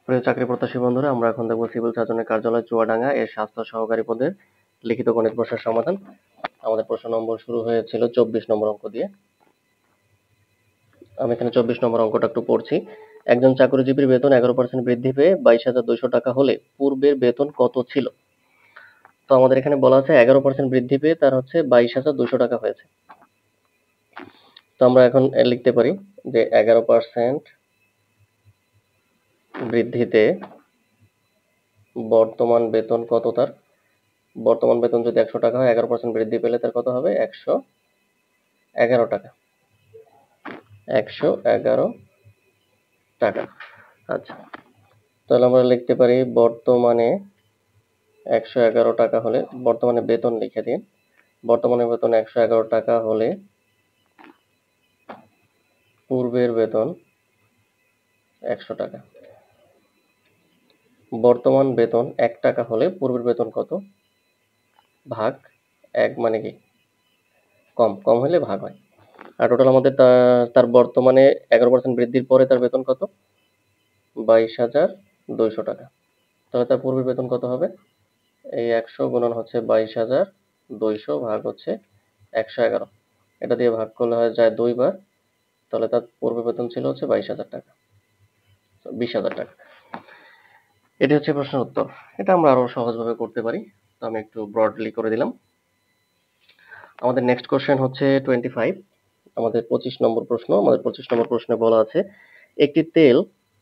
প্রিয় চাকরি প্রত্যাশী বন্ধুরা, আমরা এখন দেখব সিভিল সার্জনের কার্যালয় চুয়াডাঙ্গা এর স্বাস্থ্য সহকারী পদের লিখিত গণিত প্রশ্নের সমাধান। আমাদের প্রশ্ন নম্বর শুরু হয়েছিল 24 নম্বর অঙ্ক দিয়ে। আমি এখানে 24 নম্বর অঙ্কটা একটু পড়ছি। একজন চাকরিজীবীর বেতন 11% বৃদ্ধি পেয়ে 22,200 টাকা হলে পূর্বের বেতন কত ছিল? তো আমাদের এখানে বলা আছে 11% বৃদ্ধি পেয়ে তার হচ্ছে 22,200 টাকা হয়েছে। তো আমরা এখন লিখতে পারি যে 11% বৃদ্ধিতে বর্তমান বেতন কত তার। বর্তমান বেতন যদি 100 টাকা হয়, 11% বৃদ্ধি পেলে তার কত হবে? 111 টাকা। 111 টাকা। আচ্ছা, তাহলে আমরা লিখতে পারি বর্তমানে 111 টাকা হলে, বর্তমানে বেতন লিখে দিন। বর্তমানে বেতন 111 টাকা হলে পূর্বের বেতন 100 টাকা। বর্তমান বেতন 1 টাকা হলে পূর্বের বেতন কত? ভাগ 1 মানে কি? কম হলে ভাগ হয়। আর টোটাল আমাদের তার বর্তমানে 11% বৃদ্ধির পরে তার বেতন কত? 22,200 টাকা। তাহলে তার পূর্বের বেতন কত হবে? এই 100 গুণন হচ্ছে 22,200 ভাগ হচ্ছে 111। এটা দিয়ে ভাগ করলে হয় যায় 2 বার। তাহলে তার পূর্ব বেতন ছিল হচ্ছে 22,000 টাকা, 20,000 টাকা। এটি হচ্ছে প্রশ্নের উত্তর। এটা আমরা আরো সহজভাবে করতে পারি, তো আমি একটু ব্রডলি করে দিলাম। আমাদের নেক্সট কোশ্চেন হচ্ছে 25। আমাদের 25 নম্বর প্রশ্ন। আমাদের 25 নম্বর প্রশ্নে বলা আছে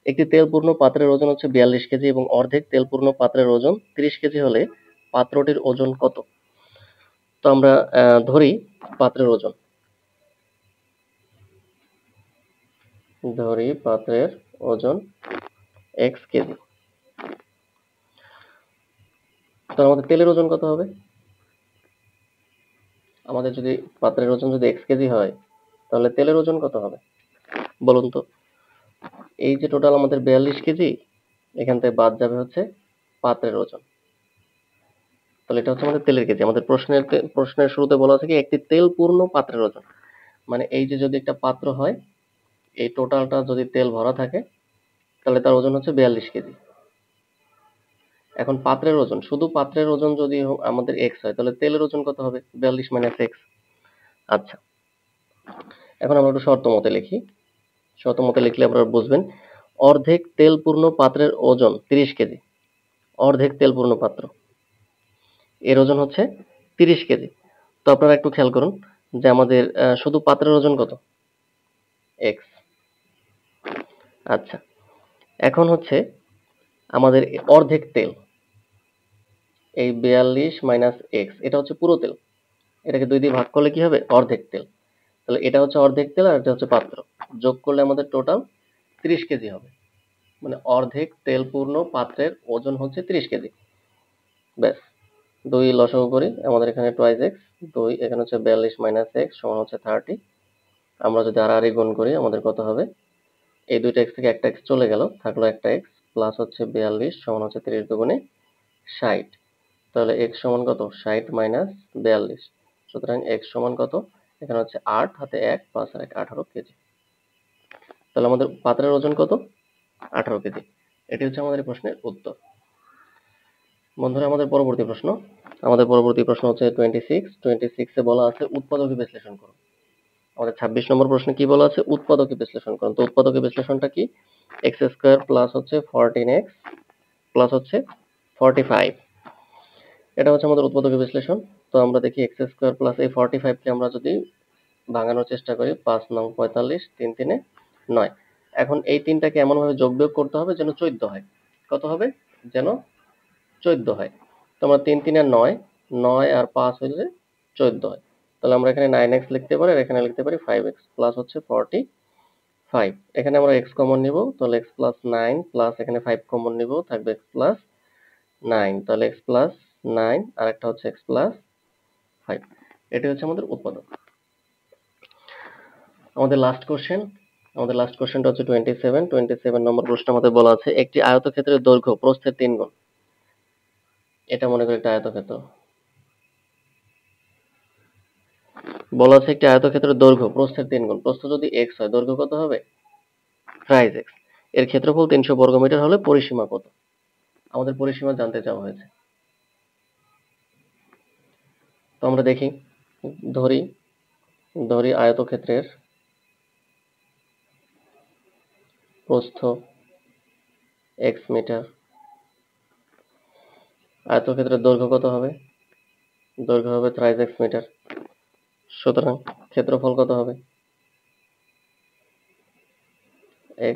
একটি তেলপূর্ণ পাত্রের ওজন হচ্ছে 42 কেজি এবং অর্ধেক তেলপূর্ণ পাত্রের ওজন 30 কেজি হলে পাত্রটির ওজন কত? তো আমরা ধরি পাত্রের ওজন x কেজি। তো আমাদের তেলের ওজন কত হবে? আমাদের যদি পাত্রের ওজন যদি x কেজি হয়, তাহলে তেলের ওজন কত হবে বলুন তো? এই যে টোটাল আমাদের 42 কেজি, এখান থেকে বাদ যাবে হচ্ছে পাত্রের ওজন। তাহলে এটা হচ্ছে আমাদের তেলের কেজি। আমাদের প্রশ্নের শুরুতে বলা আছে কি একটি তেলপূর্ণ পাত্রের ওজন, মানে এই যে যদি একটা পাত্র হয়, এই টোটালটা যদি তেল ভরা থাকে, তাহলে তার ওজন হচ্ছে 42 কেজি। এখন পাত্রের ওজন, শুধু পাত্রের ওজন যদি আমাদের x হয়, তাহলে তেলের ওজন কত হবে? 42 মাইনাস x। আচ্ছা, এখন আমরা একটু শর্ত মতে লিখি। শর্ত মতে লিখলে আপনারা বুঝবেন। অর্ধেক তেলপূর্ণ পাত্রের ওজন 30 কেজি। অর্ধেক তেলপূর্ণ পাত্র, এর ওজন হচ্ছে 30 কেজি। তো আপনারা একটু খেয়াল করুন যে আমাদের শুধু পাত্রের ওজন কত? x। আচ্ছা, এখন হচ্ছে আমাদের অর্ধেক তেল, এই 42 মাইনাস x, এটা হচ্ছে পুরো তেল। এটাকে 2 দিয়ে ভাগ করলে কি হবে? অর্ধেক তেল। তাহলে এটা হচ্ছে অর্ধেক তেল আর এটা হচ্ছে পাত্র। যোগ করলে আমাদের টোটাল 30 কেজি হবে। মানে অর্ধেক তেলপূর্ণ পাত্রের ওজন হচ্ছে 30 কেজি। ব্যাস, 2 লসাগু করি। আমাদের এখানে টুয়াইস x, 2 এখানে হচ্ছে 42 মাইনাস x সমান হচ্ছে 30। আমরা যদি আর গুণ করি, আমাদের কত হবে? এই দুইটা x থেকে একটা x চলে গেল, থাকলো একটা x, প্লাস হচ্ছে 42 সমান হচ্ছে 30 দুগুণে 60। তাহলে x সমান কত? 60 মাইনাস 42। সুতরাং x সমান কত? এখানে হচ্ছে 8 হাতে 1 5 আর 1 18 কেজি। তাহলে আমাদের পাত্রের ওজন কত? 18 কেজি। এটি হচ্ছে আমাদের এই প্রশ্নের উত্তর। বন্ধুরা, আমাদের পরবর্তী প্রশ্ন হচ্ছে 26 এ বলা আছে উৎপাদকে বিশ্লেষণ করুন। আমাদের 26 নম্বর প্রশ্নে কি বলা আছে? উৎপাদকে বিশ্লেষণ করুন। তো উৎপাদকে বিশ্লেষণটা কি? x স্কয়ার প্লাস হচ্ছে 14x প্লাস হচ্ছে 45। এটা হচ্ছে আমাদের উৎপাদকে বিশ্লেষণ। তো আমরা দেখি x স্কয়ার প্লাস এই 45 কে আমরা যদি ভাঙানোর চেষ্টা করি, 5 নং 45, 3 3 9। এখন এই তিনটাকে এমন ভাবে যোগ বিয়োগ করতে হবে যেন 14 হয়। কত হবে? যেন 14 হয়। তো আমরা 3 3 9, 9 আর 5 হইলে 14 হয়। তাহলে আমরা এখানে 9x লিখতে পারি আর এখানে লিখতে পারি 5x প্লাস হচ্ছে 45। এখানে আমরা x কমন নিব, তাহলে x প্লাস 9 প্লাস এখানে 5 কমন নিব, থাকবে x প্লাস 9। তাহলে x প্লাস 9 আর একটা হচ্ছে x প্লাস 5। এটি হচ্ছে আমাদের উৎপাদক। আমাদের লাস্ট কোশ্চেনটা হচ্ছে 27 নম্বর প্রশ্ন। আমাদের বলা আছে একটি আয়তক্ষেত্রের দৈর্ঘ্য প্রস্থের 3 গুণ। এটা মনে করি একটা আয়তক্ষেত্র। বলা আছে একটি আয়তক্ষেত্রের দৈর্ঘ্য প্রস্থের 3 গুণ। প্রস্থ যদি x হয়, দৈর্ঘ্য কত হবে? Thrice x। এর ক্ষেত্রফল 300 বর্গমিটার হলে পরিসীমা কত? আমাদের পরিসীমা জানতে চাওয়া হয়েছে। তো আমরা দেখি, ধরি আয়তক্ষেত্রের প্রস্থ x মিটার, আয়তক্ষেত্রের দৈর্ঘ্য কত হবে? দৈর্ঘ্য হবে থ্রাইস x মিটার। সুতরাং ক্ষেত্রফল কত হবে?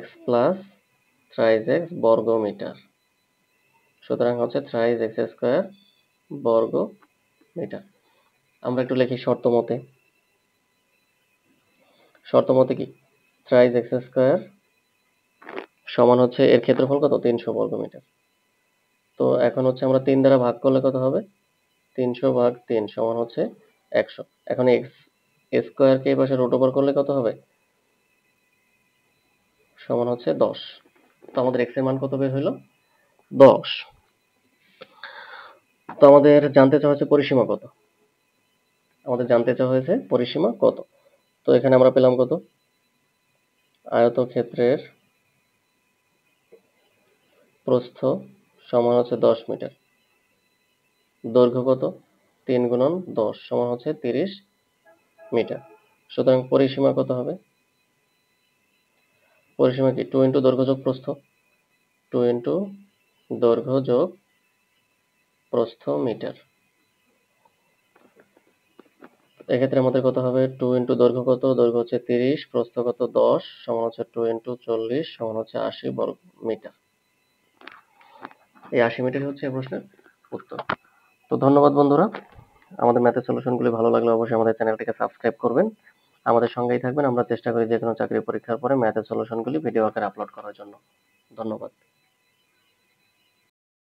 x প্লাস থ্রাইস x বর্গ মিটার। সুতরাং হচ্ছে থ্রাইস x স্কয়ার বর্গ মিটার। আমরা একটু লিখি শর্ত মতে কি থ্রাইস x স্কয়ার সমান হচ্ছে এর ক্ষেত্রফল কত? 300 বর্গ মিটার। তো এখন হচ্ছে আমরা 3 দ্বারা ভাগ করলে কত হবে? 300 ভাগ 3 সমান হচ্ছে 100। এখন x স্কয়ার কে এই পাশে রুট ওভার করলে কত হবে? সমান হচ্ছে 10। তো আমাদের x এর মান কত বের হইল? 10। তো আমাদের জানতে চাওয়া হচ্ছে পরিসীমা কত? তো এখানে আমরা পেলাম কত? আয়তক্ষেত্রের প্রস্থ সমান হচ্ছে 10 মিটার, দৈর্ঘ্য কত? 3 গুণন 10 সমান হচ্ছে 30 মিটার। সুতরাং পরিসীমা কত হবে? পরিসীমা কি 2 ইন্টু দৈর্ঘ্য যোগ প্রস্থ, 2 ইন্টু দৈর্ঘ্য যোগ প্রস্থ মিটার। এক্ষেত্রে আমাদের কত হবে? 2 ইন্টু দৈর্ঘ্য কত? দৈর্ঘ্য হচ্ছে 30, প্রস্থ কত? 10 সমান হচ্ছে 2 ইন্টু 40 সমান হচ্ছে 80 বর্গ মিটার। এই 80 মিটারই হচ্ছে এই প্রশ্নের উত্তর। তো ধন্যবাদ বন্ধুরা। আমাদের ম্যাথের সলিউশনগুলি ভালো লাগলে অবশ্যই আমাদের চ্যানেলটিকে সাবস্ক্রাইব করবেন। আমাদের সঙ্গেই থাকবেন। আমরা চেষ্টা করি যে কোনো চাকরি পরীক্ষার পরে ম্যাথের সলিউশনগুলি ভিডিও আকারে আপলোড করার জন্য। ধন্যবাদ।